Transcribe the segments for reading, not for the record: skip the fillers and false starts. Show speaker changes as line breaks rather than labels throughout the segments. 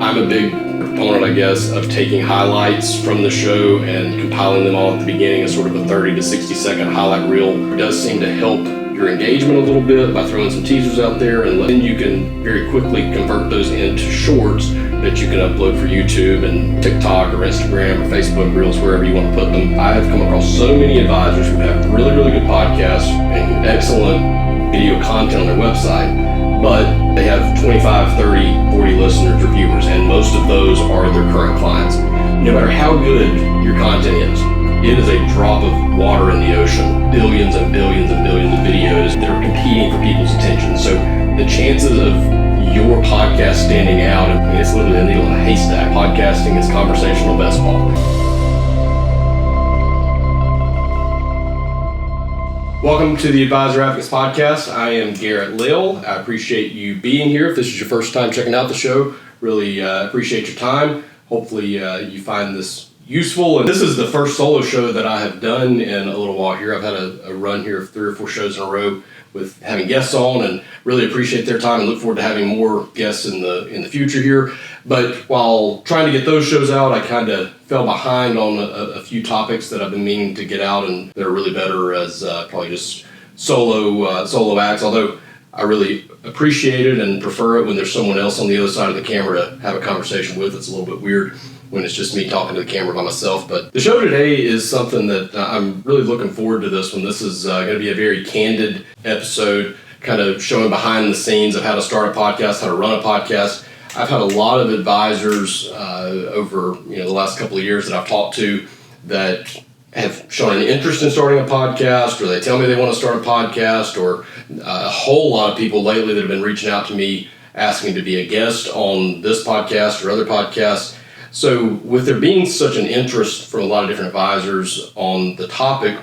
I'm a big proponent, I guess, of taking highlights from the show and compiling them all at the beginning as sort of a 30 to 60 second highlight reel. It does seem to help your engagement a little bit by throwing some teasers out there, and then you can very quickly convert those into shorts that you can upload for YouTube and TikTok or Instagram or Facebook Reels, wherever you want to put them. I have come across so many advisors who have really, really good podcasts and excellent video content on their website, but they have 25, 30, 40 listeners or viewers, and most of those are their current clients. No matter how good your content is, it is a drop of water in the ocean. Billions and billions and billions of videos that are competing for people's attention. So the chances of your podcast standing out, I mean, it's literally a needle in a haystack. Podcasting is conversational best ball. Welcome to the Advisor Advocates Podcast. I am Garrett Layell. I appreciate you being here. If this is your first time checking out the show, really appreciate your time. Hopefully you find this useful. And this is the first solo show that I have done in a little while here. I've had a run here of 3 or 4 shows in a row with having guests on, and really appreciate their time and look forward to having more guests in the future here. But while trying to get those shows out, I kind of fell behind on a few topics that I've been meaning to get out, and they're really better as probably just solo acts, although I really appreciate it and prefer it when there's someone else on the other side of the camera to have a conversation with. It's a little bit weird when it's just me talking to the camera by myself. But the show today is something that I'm really looking forward to this one. This is going to be a very candid episode, kind of showing behind the scenes of how to start a podcast, how to run a podcast. I've had a lot of advisors over the last couple of years that I've talked to that have shown an interest in starting a podcast, or they tell me they want to start a podcast, or a whole lot of people lately that have been reaching out to me asking to be a guest on this podcast or other podcasts. So with there being such an interest from a lot of different advisors on the topic,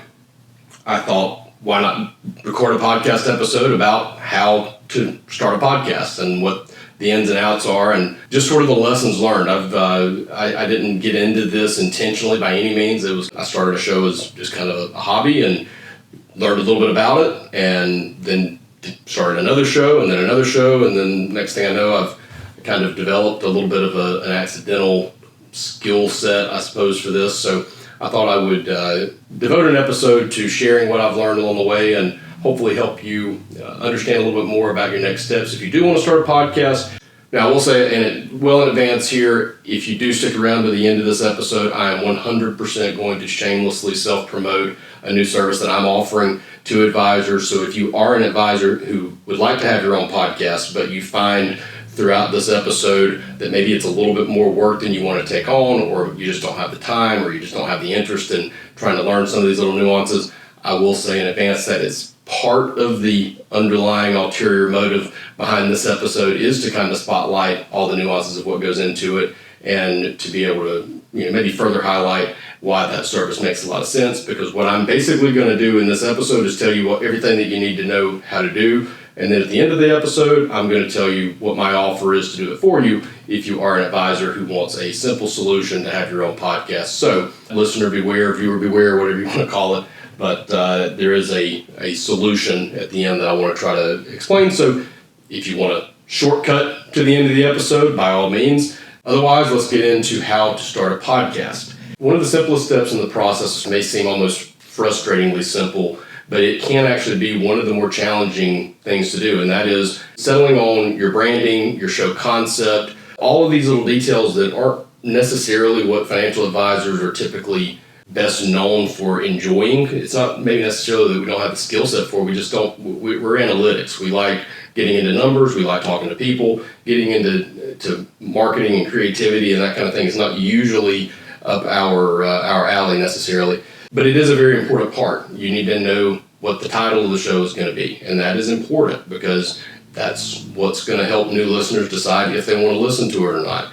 I thought, why not record a podcast episode about how to start a podcast and what the ins and outs are, and just sort of the lessons learned. I didn't get into this intentionally by any means. I started a show as just kind of a hobby and learned a little bit about it, and then started another show, and then another show, and then next thing I know, I've kind of developed a little bit of an accidental skill set, I suppose, for this. So I thought I would devote an episode to sharing what I've learned along the way and hopefully help you understand a little bit more about your next steps if you do want to start a podcast. Now, I will say well in advance here, if you do stick around to the end of this episode, I am 100% going to shamelessly self-promote a new service that I'm offering to advisors. So if you are an advisor who would like to have your own podcast, but you find throughout this episode that maybe it's a little bit more work than you want to take on, or you just don't have the time, or you just don't have the interest in trying to learn some of these little nuances, I will say in advance that it's part of the underlying ulterior motive behind this episode is to kind of spotlight all the nuances of what goes into it, and to be able to maybe further highlight why that service makes a lot of sense. Because what I'm basically going to do in this episode is tell you everything that you need to know how to do, and then at the end of the episode, I'm going to tell you what my offer is to do it for you if you are an advisor who wants a simple solution to have your own podcast. So listener beware, viewer beware, whatever you want to call it. But there is a solution at the end that I want to try to explain. So if you want a shortcut to the end of the episode, by all means. Otherwise, let's get into how to start a podcast. One of the simplest steps in the process may seem almost frustratingly simple, but it can actually be one of the more challenging things to do, and that is settling on your branding, your show concept, all of these little details that aren't necessarily what financial advisors are typically best known for enjoying. It's not maybe necessarily that we don't have the skill set for, we're analytics. We like getting into numbers, we like talking to people, getting into marketing and creativity and that kind of thing is not usually up our alley necessarily. But it is a very important part. You need to know what the title of the show is going to be, and that is important because that's what's going to help new listeners decide if they want to listen to it or not.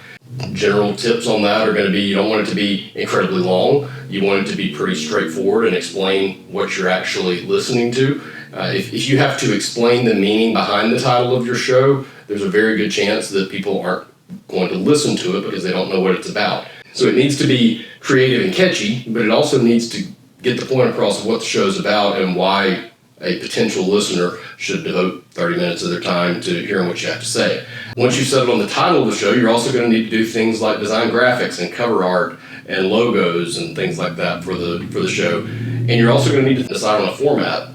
General tips on that are going to be, you don't want it to be incredibly long. You want it to be pretty straightforward and explain what you're actually listening to. If you have to explain the meaning behind the title of your show, there's a very good chance that people aren't going to listen to it because they don't know what it's about. So it needs to be creative and catchy, but it also needs to get the point across of what the show's about and why a potential listener should devote 30 minutes of their time to hearing what you have to say. Once you settle on the title of the show, you're also going to need to do things like design graphics and cover art and logos and things like that for the show. And you're also going to need to decide on a format.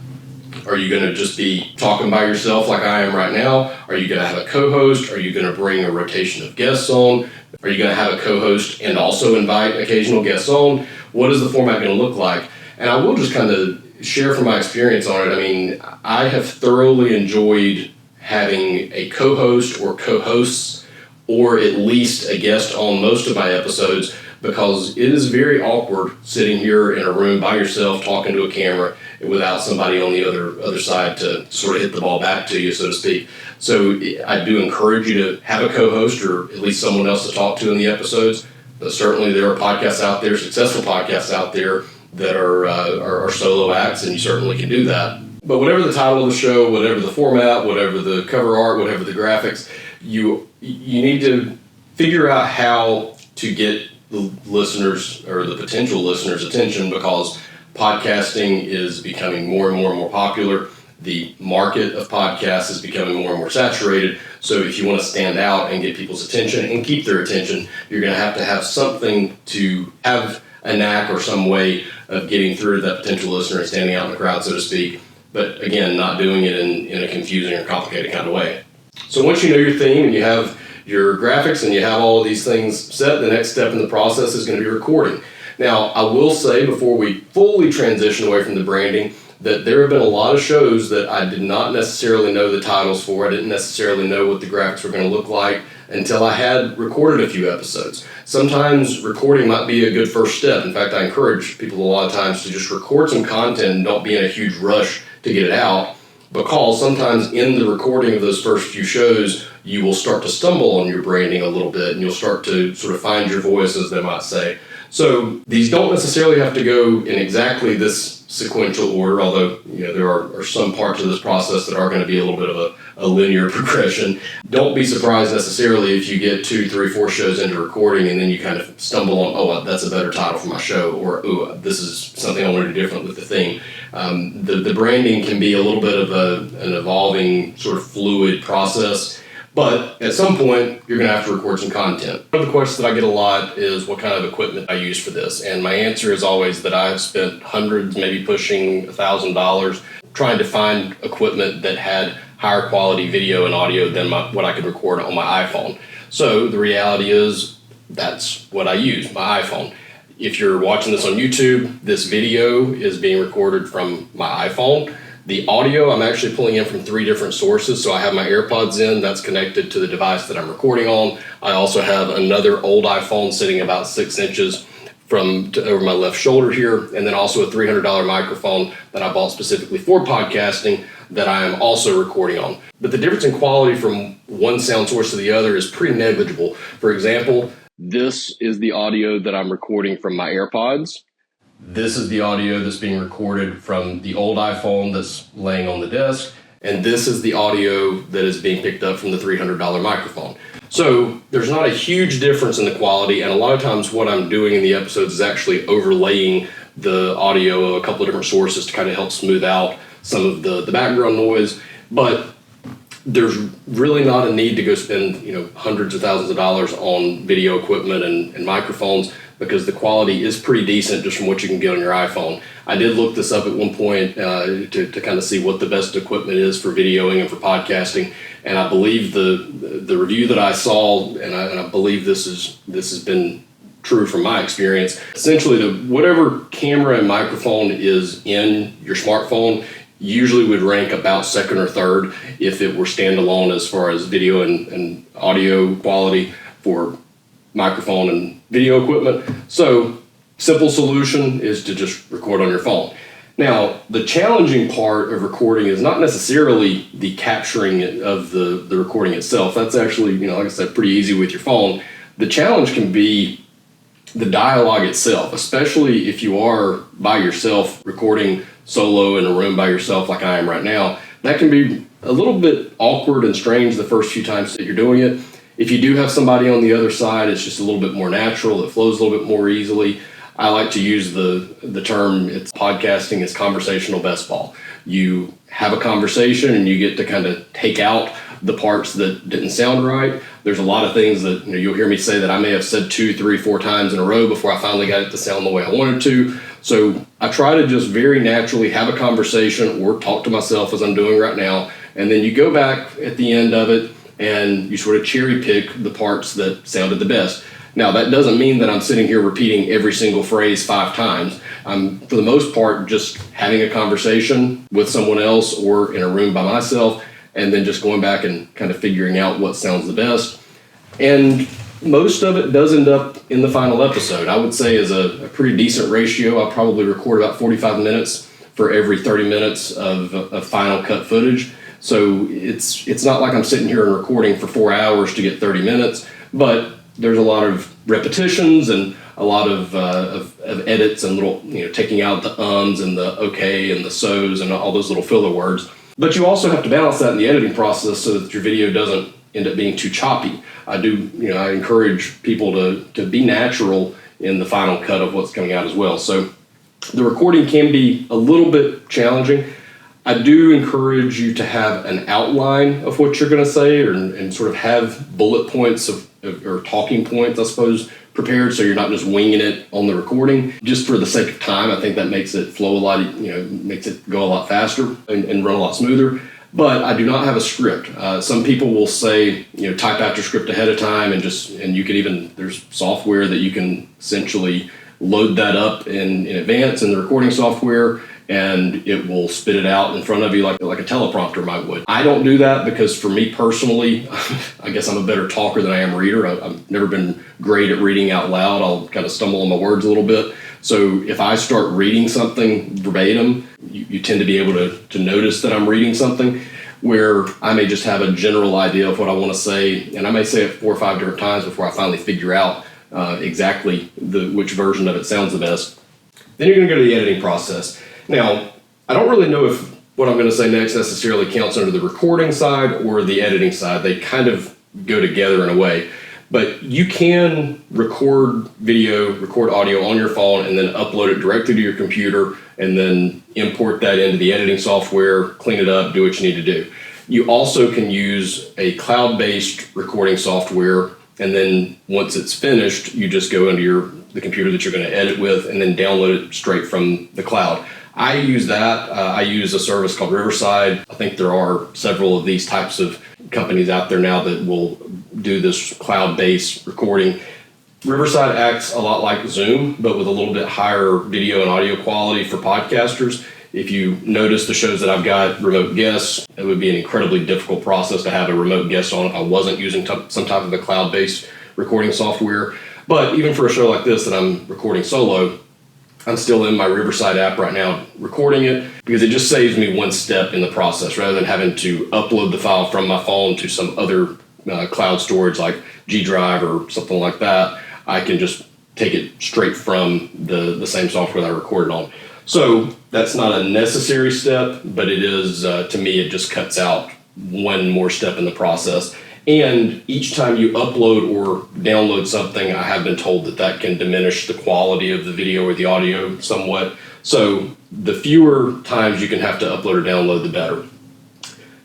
Are you going to just be talking by yourself like I am right now? Are you going to have a co-host? Are you going to bring a rotation of guests on? Are you going to have a co-host and also invite occasional guests on? What is the format going to look like? And I will just kind of share from my experience on it. I mean, I have thoroughly enjoyed having a co-host or co-hosts or at least a guest on most of my episodes, because it is very awkward sitting here in a room by yourself talking to a camera without somebody on the other side to sort of hit the ball back to you, so to speak. So I do encourage you to have a co-host or at least someone else to talk to in the episodes. But certainly there are podcasts out there, successful podcasts out there, that are solo acts, and you certainly can do that. But whatever the title of the show, whatever the format, whatever the cover art, whatever the graphics, you need to figure out how to get the listeners or the potential listeners' attention, because podcasting is becoming more and more popular. The market of podcasts is becoming more and more saturated. So if you want to stand out and get people's attention and keep their attention, you're going to have something to have a knack or some way of getting through to that potential listener and standing out in the crowd, so to speak. But again, not doing it in a confusing or complicated kind of way. So once you know your theme and you have your graphics and you have all of these things set, the next step in the process is going to be recording. Now, I will say before we fully transition away from the branding that there have been a lot of shows that I did not necessarily know the titles for. I didn't necessarily know what the graphics were going to look like until I had recorded a few episodes. Sometimes recording might be a good first step. In fact, I encourage people a lot of times to just record some content and don't be in a huge rush to get it out, because sometimes in the recording of those first few shows, you will start to stumble on your branding a little bit and you'll start to sort of find your voice, as they might say. So these don't necessarily have to go in exactly this sequential order, although there are some parts of this process that are going to be a little bit of a linear progression. Don't be surprised necessarily if you get 2, 3, 4 shows into recording and then you kind of stumble on, oh, that's a better title for my show, or oh, this is something I want to do different with the theme. The branding can be a little bit of an evolving sort of fluid process. But at some point, you're going to have to record some content. One of the questions that I get a lot is what kind of equipment I use for this. And my answer is always that I've spent hundreds, maybe pushing $1,000, trying to find equipment that had higher quality video and audio than what I could record on my iPhone. So the reality is that's what I use, my iPhone. If you're watching this on YouTube, this video is being recorded from my iPhone. The audio, I'm actually pulling in from 3 different sources. So I have my AirPods in, that's connected to the device that I'm recording on. I also have another old iPhone sitting about 6 inches over my left shoulder here, and then also a $300 microphone that I bought specifically for podcasting that I am also recording on. But the difference in quality from one sound source to the other is pretty negligible. For example, this is the audio that I'm recording from my AirPods. This is the audio that's being recorded from the old iPhone that's laying on the desk. And this is the audio that is being picked up from the $300 microphone. So there's not a huge difference in the quality. And a lot of times what I'm doing in the episodes is actually overlaying the audio of a couple of different sources to kind of help smooth out some of the background noise. But there's really not a need to go spend hundreds of thousands of dollars on video equipment and microphones, because the quality is pretty decent just from what you can get on your iPhone. I did look this up at one point to kind of see what the best equipment is for videoing and for podcasting, and I believe the review that I saw, and I believe this has been true from my experience. Essentially, whatever camera and microphone is in your smartphone usually would rank about second or third if it were standalone as far as video and audio quality for microphone and video equipment. So simple solution is to just record on your phone. Now, the challenging part of recording is not necessarily the capturing of the recording itself. That's actually, like I said, pretty easy with your phone. The challenge can be the dialogue itself, especially if you are by yourself recording solo in a room by yourself like I am right now. That can be a little bit awkward and strange the first few times that you're doing it. If you do have somebody on the other side, it's just a little bit more natural. It flows a little bit more easily. I like to use the term, it's podcasting is conversational best ball. You have a conversation and you get to kind of take out the parts that didn't sound right. There's a lot of things that you'll hear me say that I may have said 2, 3, 4 times in a row before I finally got it to sound the way I wanted to. So I try to just very naturally have a conversation or talk to myself as I'm doing right now. And then you go back at the end of it and you sort of cherry pick the parts that sounded the best. Now, that doesn't mean that I'm sitting here repeating every single phrase 5 times. I'm, for the most part, just having a conversation with someone else or in a room by myself, and then just going back and kind of figuring out what sounds the best. And most of it does end up in the final episode. I would say is a pretty decent ratio. I'll probably record about 45 minutes for every 30 minutes of final cut footage. So it's not like I'm sitting here and recording for 4 hours to get 30 minutes, but there's a lot of repetitions and a lot of edits and little, taking out the ums and the okay and the so's and all those little filler words. But you also have to balance that in the editing process so that your video doesn't end up being too choppy. I encourage people to be natural in the final cut of what's coming out as well. So the recording can be a little bit challenging. I do encourage you to have an outline of what you're going to say and sort of have bullet points or talking points, I suppose, prepared so you're not just winging it on the recording. Just for the sake of time, I think that makes it flow a lot, makes it go a lot faster and run a lot smoother. But I do not have a script. Some people will say, type out your script ahead of time and you can even, there's software that you can essentially load that up in advance in the recording software, and it will spit it out in front of you like a teleprompter might would. I don't do that because for me personally, I guess I'm a better talker than I am reader. I've never been great at reading out loud. I'll kind of stumble on my words a little bit. So if I start reading something verbatim, you tend to be able to notice that I'm reading something where I may just have a general idea of what I want to say, and I may say it 4 or 5 different times before I finally figure out exactly which version of it sounds the best. Then you're going to go to the editing process. Now, I don't really know if what I'm going to say next necessarily counts under the recording side or the editing side. They kind of go together in a way. But you can record video, record audio on your phone, and then upload it directly to your computer, and then import that into the editing software, clean it up, do what you need to do. You also can use a cloud-based recording software, and then once it's finished, you just go into the computer that you're going to edit with, and then download it straight from the cloud. I use that. I use a service called Riverside. I think there are several of these types of companies out there now that will do this cloud-based recording. Riverside acts a lot like Zoom, but with a little bit higher video and audio quality for podcasters. If you notice the shows that I've got remote guests, it would be an incredibly difficult process to have a remote guest on if I wasn't using some type of a cloud-based recording software. But even for a show like this that I'm recording solo, I'm still in my Riverside app right now recording it because it just saves me one step in the process rather than having to upload the file from my phone to some other cloud storage like G Drive or something like that. I can just take it straight from the same software that I recorded on. So that's not a necessary step, but it is, to me, it just cuts out one more step in the process. And each time you upload or download something, I have been told that can diminish the quality of the video or the audio somewhat. So the fewer times you can have to upload or download, the better.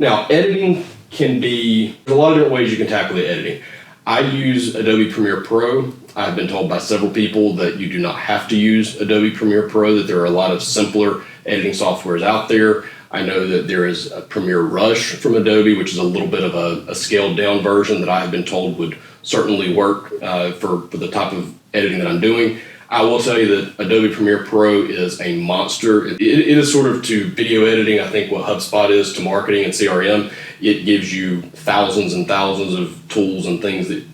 Now, editing there's a lot of different ways you can tackle the editing. I use Adobe Premiere Pro. I've been told by several people that you do not have to use Adobe Premiere Pro, that there are a lot of simpler editing softwares out there. I know that there is a Premiere Rush from Adobe, which is a little bit of a scaled down version that I have been told would certainly work for the type of editing that I'm doing. I will tell you that Adobe Premiere Pro is a monster. It is sort of to video editing, I think, what HubSpot is to marketing and CRM. It gives you thousands and thousands of tools and things that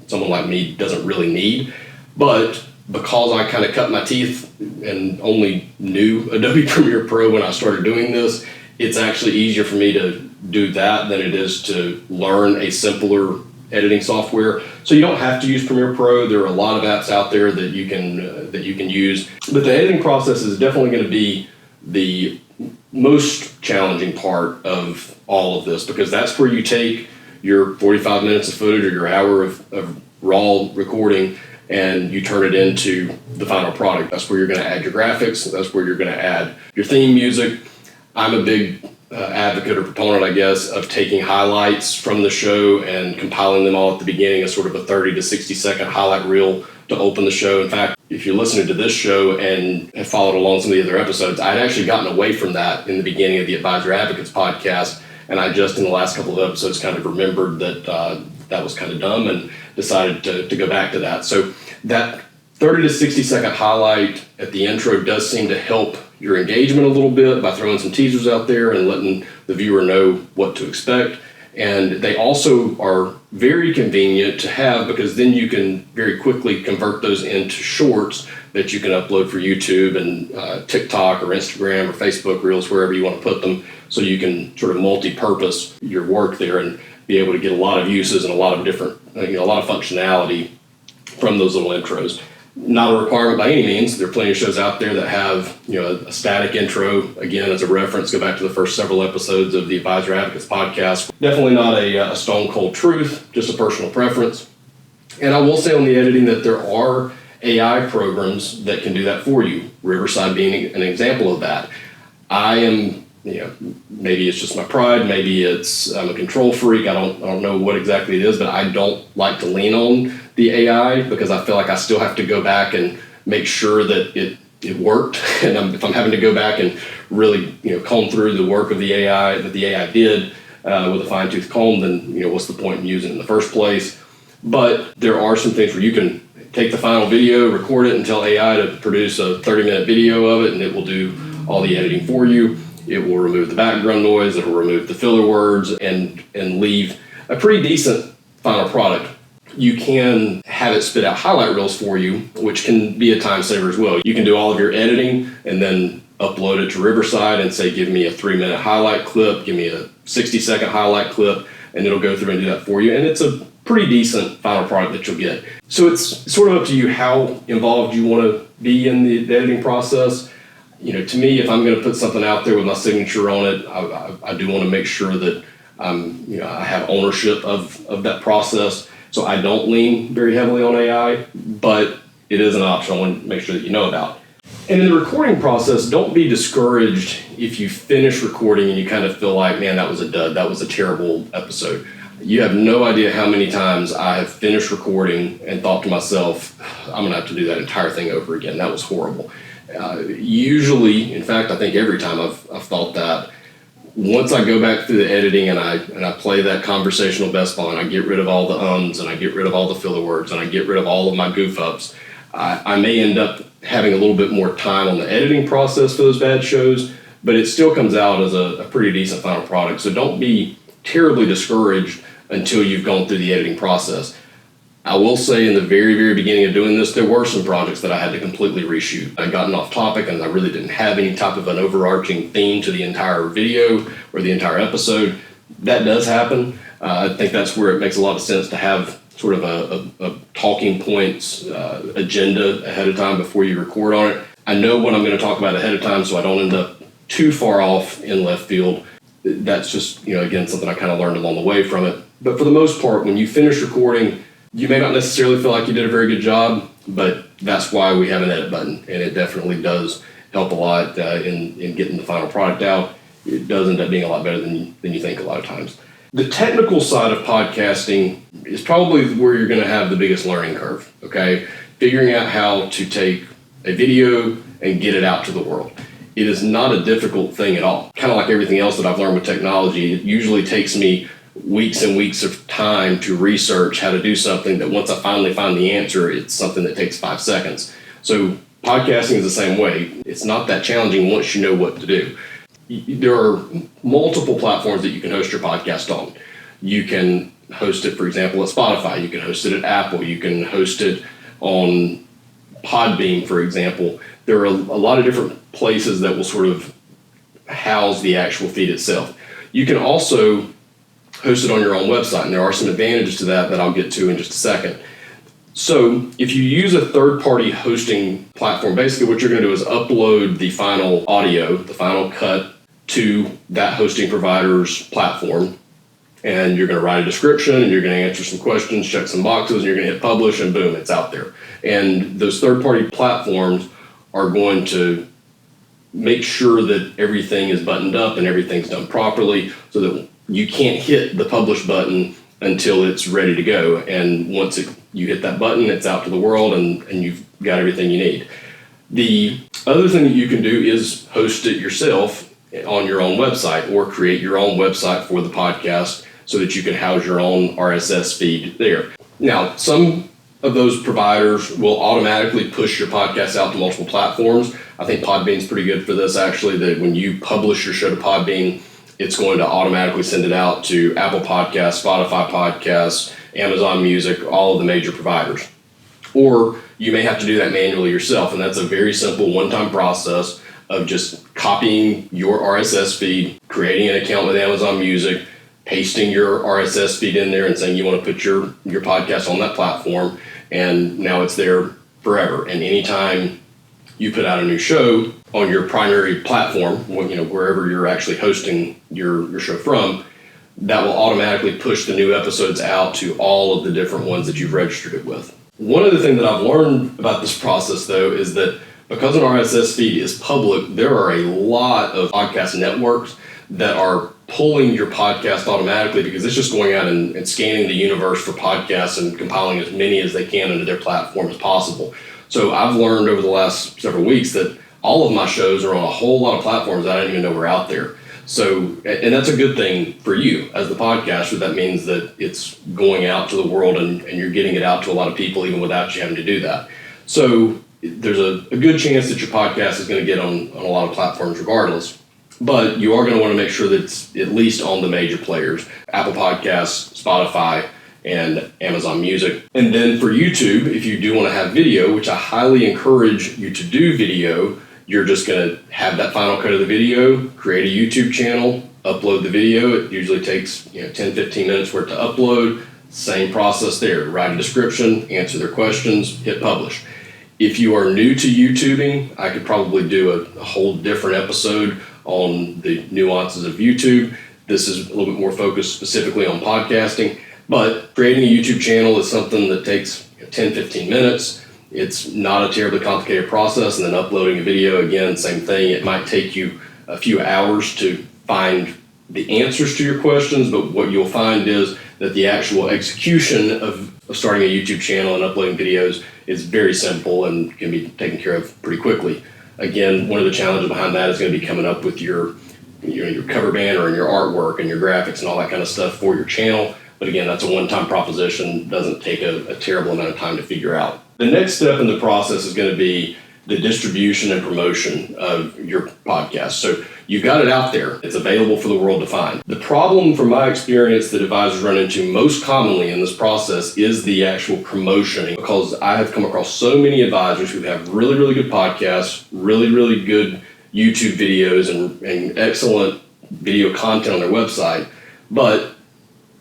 someone like me doesn't really need. But because I kind of cut my teeth and only knew Adobe Premiere Pro when I started doing this, it's actually easier for me to do that than it is to learn a simpler editing software. So you don't have to use Premiere Pro. There are a lot of apps out there that you can use. But the editing process is definitely going to be the most challenging part of all of this, because that's where you take your 45 minutes of footage or your hour of raw recording and you turn it into the final product. That's where you're going to add your graphics. That's where you're going to add your theme music. I'm a big advocate or proponent, I guess, of taking highlights from the show and compiling them all at the beginning as sort of a 30 to 60 second highlight reel to open the show. In fact, if you're listening to this show and have followed along some of the other episodes, I'd actually gotten away from that in the beginning of the Advisor Advocates podcast. And I just, in the last couple of episodes, kind of remembered that that was kind of dumb and decided to go back to that. So that 30 to 60 second highlight at the intro does seem to help your engagement a little bit by throwing some teasers out there and letting the viewer know what to expect. And they also are very convenient to have because then you can very quickly convert those into shorts that you can upload for YouTube and TikTok or Instagram or Facebook Reels, wherever you want to put them. So you can sort of multi-purpose your work there and be able to get a lot of uses and a lot of different, a lot of functionality from those little intros. Not a requirement by any means. There are plenty of shows out there that have, a static intro. Again, as a reference, go back to the first several episodes of the Advisor Advocates podcast. Definitely not a stone cold truth, just a personal preference. And I will say on the editing that there are AI programs that can do that for you. Riverside being an example of that. I am, maybe it's just my pride, maybe I'm a control freak. I don't know what exactly it is, but I don't like to lean on the AI because I feel like I still have to go back and make sure that it worked. And if I'm having to go back and really, comb through the work of the AI that the AI did with a fine-tooth comb, then, what's the point in using it in the first place? But there are some things where you can take the final video, record it, and tell AI to produce a 30-minute video of it, and it will do all the editing for you. It will remove the background noise, it will remove the filler words, and leave a pretty decent final product. You can have it spit out highlight reels for you, which can be a time saver as well. You can do all of your editing and then upload it to Riverside and say, give me a 3-minute highlight clip, give me a 60-second highlight clip, and it'll go through and do that for you. And it's a pretty decent final product that you'll get. So it's sort of up to you how involved you want to be in the editing process. To me, if I'm going to put something out there with my signature on it, I do want to make sure that I have ownership of that process. So I don't lean very heavily on AI, but it is an option I want to make sure that you know about. And in the recording process, don't be discouraged if you finish recording and you kind of feel like, man, that was a dud, that was a terrible episode. You have no idea how many times I have finished recording and thought to myself, I'm going to have to do that entire thing over again. That was horrible. Usually, in fact, I think every time I've thought that, once I go back through the editing and I play that conversational best ball and I get rid of all the ums and I get rid of all the filler words and I get rid of all of my goof ups, I may end up having a little bit more time on the editing process for those bad shows, but it still comes out as a pretty decent final product. So don't be terribly discouraged until you've gone through the editing process. I will say in the very, very beginning of doing this, there were some projects that I had to completely reshoot. I'd gotten off topic and I really didn't have any type of an overarching theme to the entire video or the entire episode. That does happen. I think that's where it makes a lot of sense to have sort of a talking points agenda ahead of time before you record on it. I know what I'm going to talk about ahead of time so I don't end up too far off in left field. That's just, again, something I kind of learned along the way from it. But for the most part, when you finish recording, you may not necessarily feel like you did a very good job, but that's why we have an edit button, and it definitely does help a lot in getting the final product out. It does end up being a lot better than you think a lot of times. The technical side of podcasting is probably where you're going to have the biggest learning curve, okay? Figuring out how to take a video and get it out to the world. It is not a difficult thing at all. Kind of like everything else that I've learned with technology, it usually takes me weeks and weeks of time to research how to do something that once I finally find the answer, it's something that takes 5 seconds. So podcasting is the same way. It's not that challenging once you know what to do. There are multiple platforms that you can host your podcast on. You can host it, for example, at Spotify. You can host it at Apple. You can host it on Podbean, for example. There are a lot of different places that will sort of house the actual feed itself. You can also host it on your own website, and there are some advantages to that I'll get to in just a second. So if you use a third-party hosting platform, basically what you're going to do is upload the final audio, the final cut, to that hosting provider's platform, And you're going to write a description, and you're going to answer some questions, check some boxes, and you're going to hit publish, and boom, it's out there. And those third-party platforms are going to make sure that everything is buttoned up and everything's done properly, so that you can't hit the publish button until it's ready to go. And once you hit that button, it's out to the world, and you've got everything you need. The other thing that you can do is host it yourself on your own website, or create your own website for the podcast so that you can house your own RSS feed there. Now, some of those providers will automatically push your podcast out to multiple platforms. I think Podbean's pretty good for this, actually, that when you publish your show to Podbean, it's going to automatically send it out to Apple Podcasts, Spotify Podcasts, Amazon Music, all of the major providers. Or you may have to do that manually yourself, and that's a very simple one-time process of just copying your RSS feed, creating an account with Amazon Music, pasting your RSS feed in there and saying you want to put your podcast on that platform, and now it's there forever. And anytime you put out a new show on your primary platform, wherever you're actually hosting your show from, that will automatically push the new episodes out to all of the different ones that you've registered it with. One other thing that I've learned about this process, though, is that because an RSS feed is public, there are a lot of podcast networks that are pulling your podcast automatically, because it's just going out and scanning the universe for podcasts and compiling as many as they can into their platform as possible. So I've learned over the last several weeks that all of my shows are on a whole lot of platforms that I didn't even know were out there. So, and that's a good thing for you as the podcaster. That means that it's going out to the world and you're getting it out to a lot of people even without you having to do that. So there's a good chance that your podcast is going to get on a lot of platforms regardless. But you are going to want to make sure that it's at least on the major players: Apple Podcasts, Spotify, and Amazon Music. And then for YouTube, if you do want to have video, which I highly encourage you to do video, you're just going to have that final cut of the video, create a YouTube channel, upload the video. It usually takes 10-15 minutes for it to upload. Same process there. Write a description, answer their questions, hit publish. If you are new to YouTubing, I could probably do a whole different episode on the nuances of YouTube. This is a little bit more focused specifically on podcasting, but creating a YouTube channel is something that takes 10-15 minutes. It's not a terribly complicated process. And then uploading a video, again, same thing. It might take you a few hours to find the answers to your questions, but what you'll find is that the actual execution of starting a YouTube channel and uploading videos is very simple and can be taken care of pretty quickly. Again, one of the challenges behind that is going to be coming up with your cover banner and your artwork and your graphics and all that kind of stuff for your channel. But again, that's a one-time proposition. Doesn't take a terrible amount of time to figure out. The next step in the process is going to be the distribution and promotion of your podcast. So you've got it out there. It's available for the world to find. The problem, from my experience, that advisors run into most commonly in this process is the actual promotion, because I have come across so many advisors who have really, really good podcasts, really, really good YouTube videos, and excellent video content on their website, but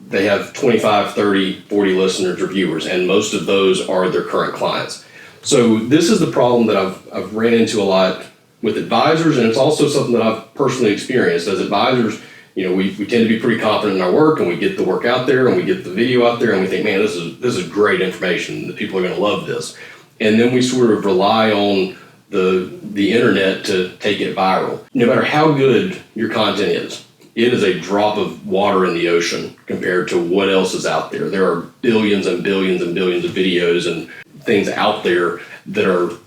they have 25, 30, 40 listeners or viewers, and most of those are their current clients. So this is the problem that I've ran into a lot with advisors, and it's also something that I've personally experienced. As advisors, we tend to be pretty confident in our work, and we get the work out there, and we get the video out there, and we think, man, this is great information. The people are going to love this. And then we sort of rely on the internet to take it viral. No matter how good your content is, it is a drop of water in the ocean compared to what else is out there. There are billions and billions and billions of videos and things out there that are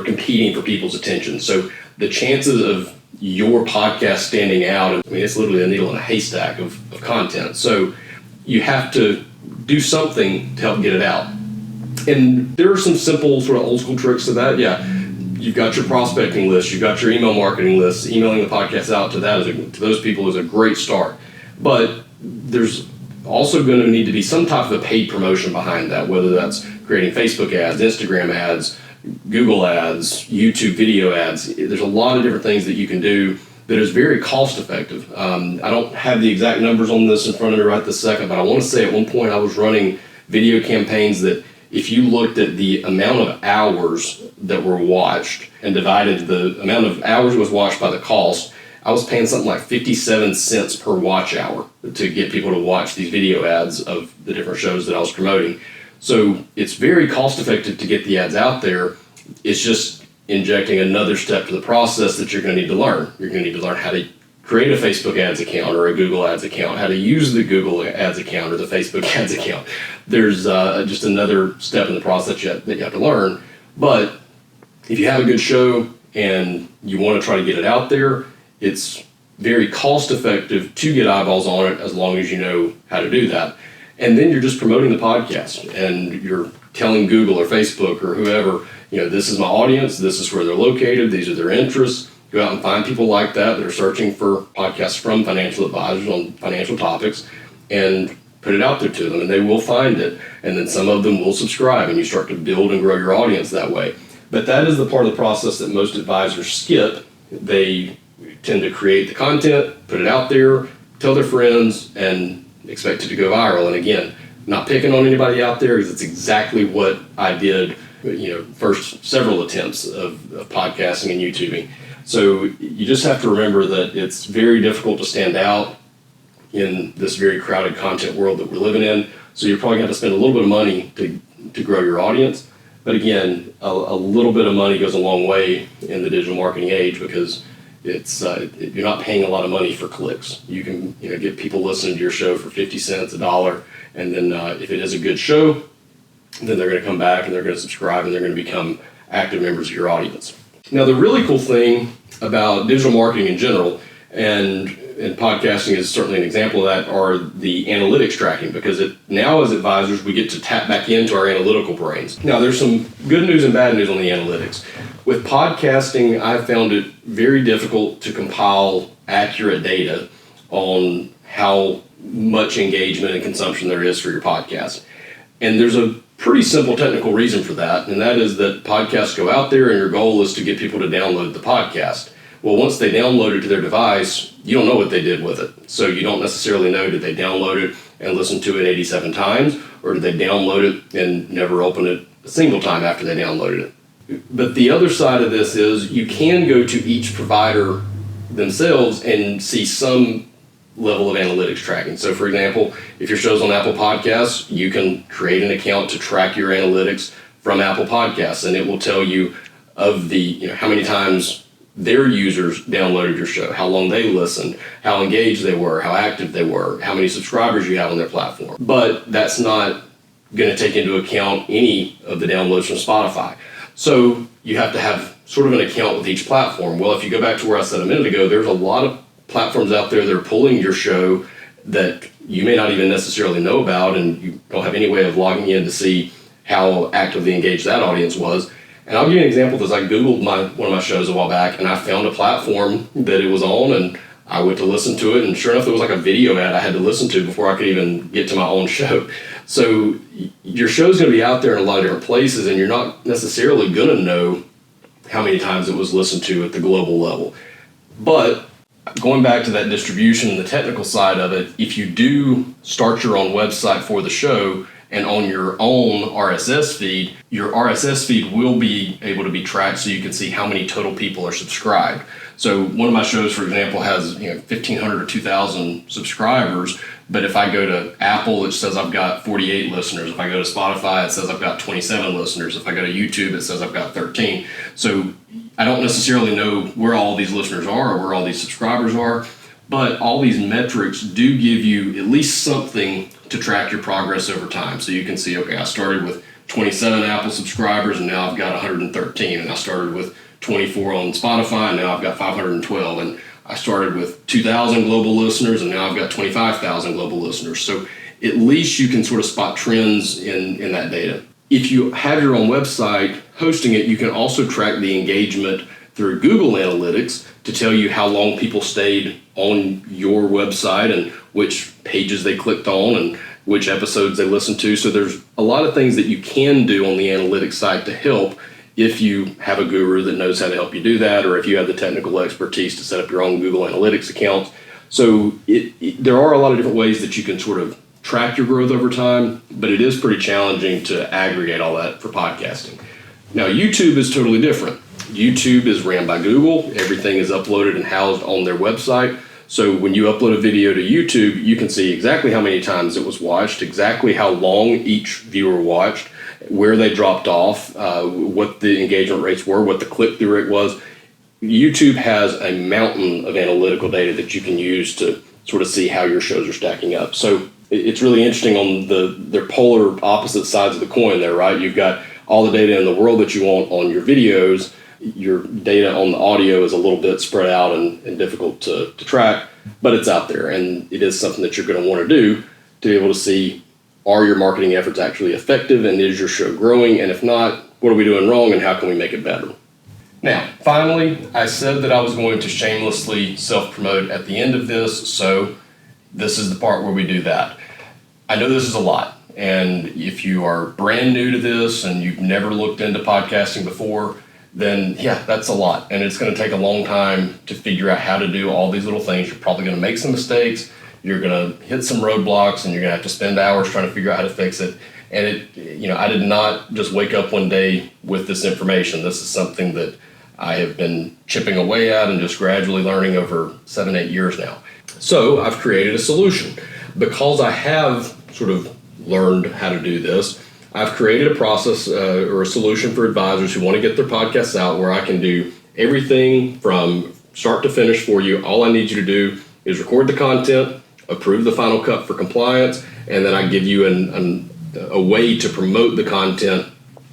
competing for people's attention. So the chances of your podcast standing out, it's literally a needle in a haystack of content. So you have to do something to help get it out. And there are some simple sort of old school tricks to that. Yeah. You've got your prospecting list, you've got your email marketing list. Emailing the podcast out to those people is a great start. But there's also going to need to be some type of a paid promotion behind that, whether that's creating Facebook ads, Instagram ads, Google ads, YouTube video ads. There's a lot of different things that you can do that is very cost effective. I don't have the exact numbers on this in front of me right this second, but I want to say at one point I was running video campaigns that, if you looked at the amount of hours that were watched and divided the amount of hours that was watched by the cost, I was paying something like 57 cents per watch hour to get people to watch these video ads of the different shows that I was promoting. So it's very cost effective to get the ads out there. It's just injecting another step to the process that you're going to need to learn. You're going to need to learn how to create a Facebook ads account or a Google ads account, how to use the Google ads account or the Facebook ads account. There's just another step in the process that you have to learn. But if you have a good show and you want to try to get it out there, it's very cost effective to get eyeballs on it as long as you know how to do that. And then you're just promoting the podcast and you're telling Google or Facebook or whoever, this is my audience, this is where they're located, these are their interests. Go out and find people like that are searching for podcasts from financial advisors on financial topics and put it out there to them, and they will find it. And then some of them will subscribe, and you start to build and grow your audience that way. But that is the part of the process that most advisors skip. They tend to create the content, put it out there, tell their friends, and expect it to go viral. And again, not picking on anybody out there, because it's exactly what I did, first several attempts of podcasting and YouTubing. So you just have to remember that it's very difficult to stand out in this very crowded content world that we're living in. So you're probably going to spend a little bit of money to grow your audience. But again, a little bit of money goes a long way in the digital marketing age, because you're not paying a lot of money for clicks. You can get people listening to your show for 50 cents, $1, and then if it is a good show, then they're going to come back and they're going to subscribe and they're going to become active members of your audience. Now, the really cool thing about digital marketing in general, and podcasting is certainly an example of that, are the analytics tracking, because now as advisors, we get to tap back into our analytical brains. Now, there's some good news and bad news on the analytics. With podcasting, I found it very difficult to compile accurate data on how much engagement and consumption there is for your podcast. And there's a pretty simple technical reason for that, and that is that podcasts go out there and your goal is to get people to download the podcast. Well, once they download it to their device, you don't know what they did with it. So you don't necessarily know, did they download it and listen to it 87 times, or did they download it and never open it a single time after they downloaded it? But the other side of this is you can go to each provider themselves and see some level of analytics tracking. So for example, if your show's on Apple Podcasts, you can create an account to track your analytics from Apple Podcasts, and it will tell you of the, how many times their users downloaded your show, how long they listened, how engaged they were, how active they were, how many subscribers you have on their platform. But that's not going to take into account any of the downloads from Spotify. So you have to have sort of an account with each platform. Well, if you go back to where I said a minute ago, there's a lot of platforms out there that are pulling your show that you may not even necessarily know about, and you don't have any way of logging in to see how actively engaged that audience was. And I'll give you an example, because I Googled one of my shows a while back, and I found a platform that it was on, and I went to listen to it, and sure enough, there was like a video ad I had to listen to before I could even get to my own show. So your show's going to be out there in a lot of different places, and you're not necessarily going to know how many times it was listened to at the global level. But going back to that distribution and the technical side of it, if you do start your own website for the show and on your own RSS feed, your RSS feed will be able to be tracked so you can see how many total people are subscribed. So one of my shows, for example, has 1,500 or 2,000 subscribers, but if I go to Apple, it says I've got 48 listeners. If I go to Spotify, it says I've got 27 listeners. If I go to YouTube, it says I've got 13. So I don't necessarily know where all these listeners are or where all these subscribers are, but all these metrics do give you at least something to track your progress over time. So you can see, okay, I started with 27 Apple subscribers and now I've got 113, and I started with 24 on Spotify and now I've got 512, and I started with 2,000 global listeners and now I've got 25,000 global listeners. So at least you can sort of spot trends in that data. If you have your own website hosting it, you can also track the engagement through Google Analytics to tell you how long people stayed on your website and which pages they clicked on and which episodes they listened to. So there's a lot of things that you can do on the analytics side to help if you have a guru that knows how to help you do that, or if you have the technical expertise to set up your own Google Analytics account. So there are a lot of different ways that you can sort of track your growth over time, but it is pretty challenging to aggregate all that for podcasting. Now, YouTube is totally different. YouTube is ran by Google. Everything is uploaded and housed on their website. So when you upload a video to YouTube, you can see exactly how many times it was watched, exactly how long each viewer watched, where they dropped off, what the engagement rates were, what the click-through rate was. YouTube has a mountain of analytical data that you can use to sort of see how your shows are stacking up. So it's really interesting on their polar opposite sides of the coin there, right? You've got all the data in the world that you want on your videos. Your data on the audio is a little bit spread out and difficult to track, but it's out there, and it is something that you're going to want to do to be able to see, are your marketing efforts actually effective, and is your show growing? And if not, what are we doing wrong, and how can we make it better? Now, finally, I said that I was going to shamelessly self-promote at the end of this, so this is the part where we do that. I know this is a lot, and if you are brand new to this and you've never looked into podcasting before, then yeah, that's a lot. And it's going to take a long time to figure out how to do all these little things. You're probably going to make some mistakes. You're going to hit some roadblocks, and you're going to have to spend hours trying to figure out how to fix it. And I did not just wake up one day with this information. This is something that I have been chipping away at and just gradually learning over 7-8 years now. So I've created a solution. Because I have sort of learned how to do this, I've created a process or a solution for advisors who want to get their podcasts out, where I can do everything from start to finish for you. All I need you to do is record the content, approve the final cut for compliance, and then I give you a way to promote the content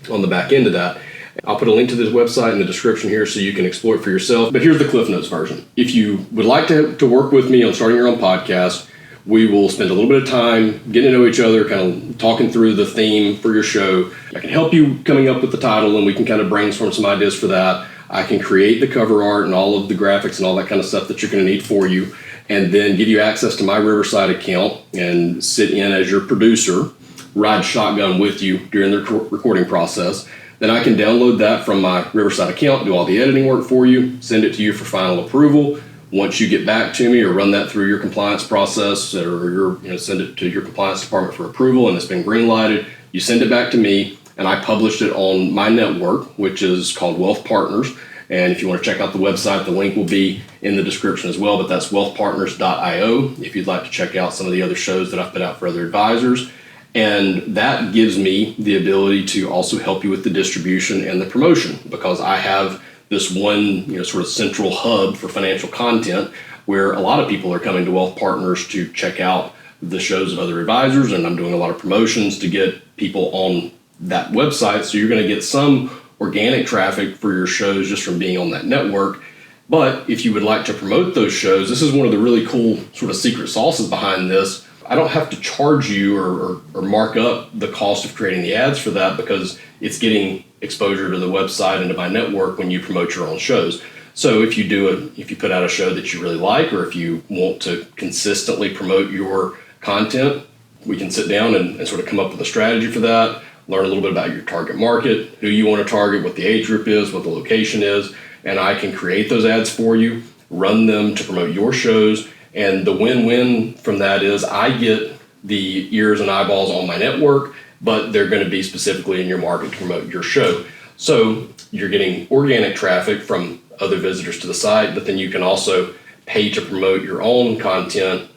on the back end of that. I'll put a link to this website in the description here so you can explore it for yourself. But here's the Cliff Notes version. If you would like to work with me on starting your own podcast, we will spend a little bit of time getting to know each other, kind of talking through the theme for your show. I can help you coming up with the title, and we can kind of brainstorm some ideas for that. I can create the cover art and all of the graphics and all that kind of stuff that you're going to need for you, and then give you access to my Riverside account and sit in as your producer, ride shotgun with you during the recording process. Then I can download that from my Riverside account, do all the editing work for you, send it to you for final approval. Once you get back to me or run that through your compliance process, or send it to your compliance department for approval and it's been green lighted, you send it back to me, and I published it on my network, which is called Wealth Partners. And if you want to check out the website, the link will be in the description as well, but that's wealthpartners.io if you'd like to check out some of the other shows that I've put out for other advisors. And that gives me the ability to also help you with the distribution and the promotion, because I have this one, sort of central hub for financial content where a lot of people are coming to Wealth Partners to check out the shows of other advisors, and I'm doing a lot of promotions to get people on that website. So you're going to get some organic traffic for your shows just from being on that network. But if you would like to promote those shows, this is one of the really cool sort of secret sauces behind this. I don't have to charge you or mark up the cost of creating the ads for that, because it's getting exposure to the website and to my network when you promote your own shows. So if you put out a show that you really like, or if you want to consistently promote your content, we can sit down and sort of come up with a strategy for that, learn a little bit about your target market, who you want to target, what the age group is, what the location is, and I can create those ads for you, run them to promote your shows. And the win-win from that is I get the ears and eyeballs on my network, but they're going to be specifically in your market to promote your show. So you're getting organic traffic from other visitors to the site, but then you can also pay to promote your own content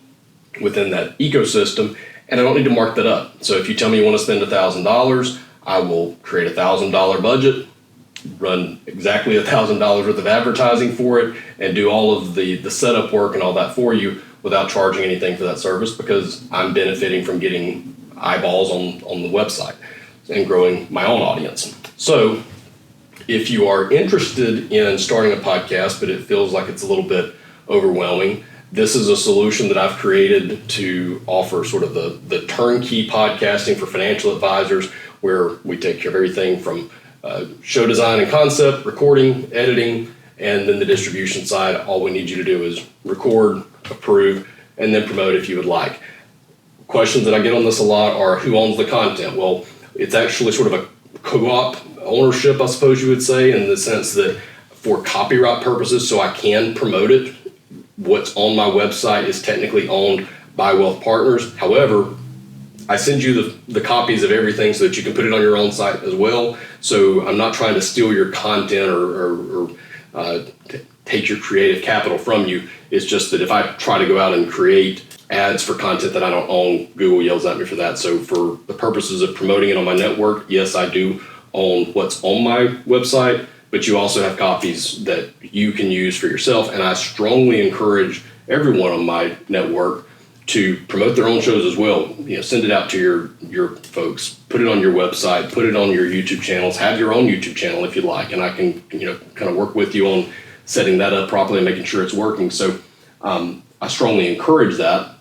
within that ecosystem, and I don't need to mark that up. So if you tell me you want to spend $1,000, I will create a $1,000 budget, run exactly $1,000 worth of advertising for it, and do all of the setup work and all that for you without charging anything for that service, because I'm benefiting from getting eyeballs on the website and growing my own audience. So if you are interested in starting a podcast, but it feels like it's a little bit overwhelming, this is a solution that I've created to offer sort of the turnkey podcasting for financial advisors, where we take care of everything from show design and concept, recording, editing, and then the distribution side. All we need you to do is record, approve, and then promote if you would like. Questions that I get on this a lot are, who owns the content? Well, it's actually sort of a co-op ownership, I suppose you would say, in the sense that for copyright purposes, so I can promote it, what's on my website is technically owned by Wealth Partners. However, I send you the copies of everything so that you can put it on your own site as well. So I'm not trying to steal your content or take your creative capital from you. It's just that if I try to go out and create ads for content that I don't own, Google yells at me for that. So for the purposes of promoting it on my network, yes, I do own what's on my website, but you also have copies that you can use for yourself. And I strongly encourage everyone on my network to promote their own shows as well. Send it out to your folks, put it on your website, put it on your YouTube channels, have your own YouTube channel if you'd like, and I can kind of work with you on setting that up properly and making sure it's working. So I strongly encourage that.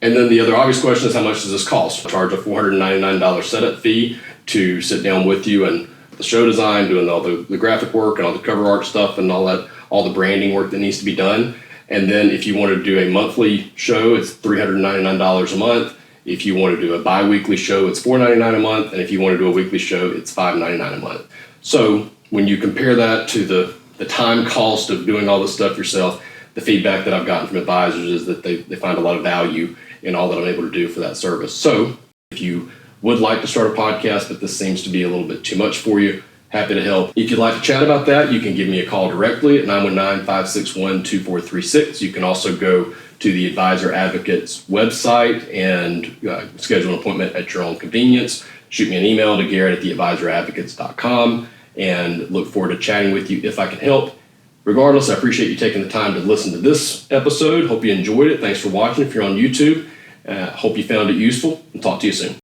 And then the other obvious question is, how much does this cost? I charge a $499 setup fee to sit down with you and the show design, doing all the graphic work and all the cover art stuff and all the branding work that needs to be done. And then if you want to do a monthly show, it's $399 a month. If you want to do a bi-weekly show, it's $499 a month. And if you want to do a weekly show, it's $599 a month. So when you compare that to the time cost of doing all this stuff yourself, the feedback that I've gotten from advisors is that they find a lot of value in all that I'm able to do for that service. So if you would like to start a podcast, but this seems to be a little bit too much for you, happy to help. If you'd like to chat about that, you can give me a call directly at 919-561-2436. You can also go to the Advisor Advocate's website and schedule an appointment at your own convenience. Shoot me an email to garrett@theadvisoradvocates.com and look forward to chatting with you if I can help. Regardless, I appreciate you taking the time to listen to this episode. Hope you enjoyed it. Thanks for watching if you're on YouTube. Hope you found it useful, and talk to you soon.